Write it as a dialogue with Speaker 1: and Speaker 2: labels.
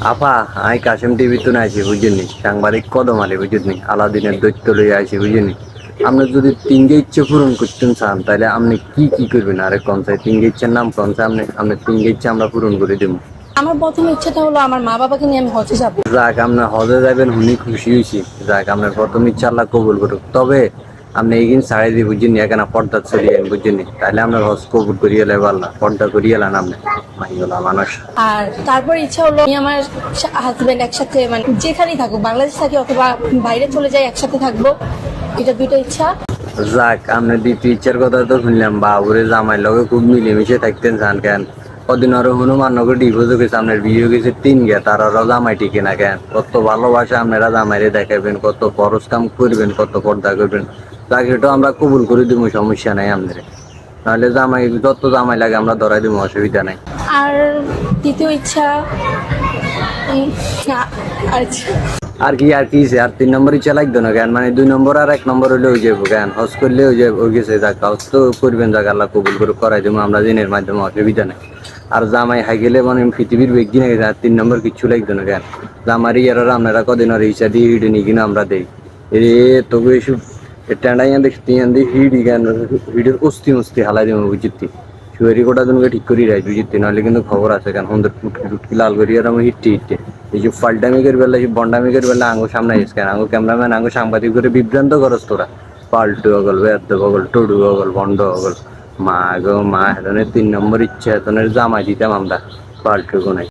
Speaker 1: আপা, I Kashem TV তো আইছি বুঝিনি, সাংবাদিক কদম আলী বুঝিনি, আলাদিনের দৈত্য লইয়া আইছি বুঝিনি। আপনি যদি তিনটে ইচ্ছে পূরণ করতেন চান তাহলে আপনি কি কি করবেন? আরে কনসাই তিনটে ইচ্ছার নাম কনসাই, আপনি তিনটে ইচ্ছা আমরা পূরণ করে দেবো।
Speaker 2: আমার প্রথম ইচ্ছাটা হলো আমার মা বাবাকে নিয়ে আমি হজে যাব।
Speaker 1: যাক, আপনার হজে যাবেন শুনি খুশি হয়েছি। যাক, আপনার প্রথম ইচ্ছা আল্লাহ কবুল করুক। তবে আপনি এইদিন ছাড়াই দিয়ে বুঝিনি, এখানে পর্দা চলিয়েন বুঝিনি, তাহলে আপনার হজ কবুল করিয়ে এলে আল্লাহ, পর্দা করিয়ে এলেন আপনি মাহিওলা মানুষ।
Speaker 2: আর তারপর ইচ্ছা হলো আমি আমার হাজবেন্ড একসাথে, মানে যেখানেই থাকুক, বাংলাদেশ থাকি অথবা বাইরে চলে যাই, একসাথে থাকবো। এটা দুইটা ইচ্ছা।
Speaker 1: যাক, আপনার দ্বিতীয় ইচ্ছার কথা তো শুনলাম, বাবুরে জামাই লগে খুব মিলেমিশে থাকতেন চান কেন? কদিন আরো হনুমান নগর ডিভোর্স গেছে, আপনার বিয়ে গেছে তিন গে, তার আরো জামাই টিকে না কেন? কত ভালোবাসা আপনারা জামাইরে দেখাবেন, কত খরচ কাম করবেন, কত পর্দা করবেন। যাক, এটাও আমরা কবুল করে দিব, সমস্যা নাই আমাদের। নাহলে জামাই যত জামাই লাগে আমরা ধরাই দিব, অসুবিধা নাই।
Speaker 2: আর তৃতীয় ইচ্ছা আচ্ছা,
Speaker 1: আর কি আর 3 নম্বর ইচ্ছা লাগতো না কেন? মানে 2 নম্বর আর 1 নম্বর হলে হয়ে যাবো কেন? হজ করলে হয়ে যাবো, হয়ে গেছে। যাক, হজ তো করবেন, যাক আল্লাহ কবুল করে করাই দেবো আমরা দিনের মাধ্যমে, অসুবিধা নেই। আর জামাই হাই গেলে মানে পৃথিবীর বেগ কিনে গেছে, আর 3 নম্বর কিচ্ছু লাগতো না কেন? জামার ইয়ার আপনারা কদিন আর ইচ্ছা দিয়ে হিডে নি কিনা আমরা দেই এ, তবু এসব টেন্ডাইয়া দেখতে হিডি কেন? হিডের অস্তি মস্তি হালাই দেবো বুঝিতি। শুয়ারি কোটা জনকে ঠিক করি রাই বুঝিতি, নাহলে কিন্তু খবর আছে কেন? সুন্দর টুটকি টুটকি লাল করি আর আমি হিটতে হিটতে এই যে ফাল্টামিকের বেলা, এই বন্ডামিকের বেলা আঙ্গো সামনে আসছে কেন? আঙ্গো ক্যামেরাম্যান আঙ্গো সাংবাদিক করে বিভ্রান্ত করস তোরা। পাল্টু অগল, বেদ্য অগল, টডু অগল, বন্ড অগল। মা গো মা, এতনের 3 নম্বর ইচ্ছা, এতনের জামাই দিতাম আমরা, পাল্টু নাই।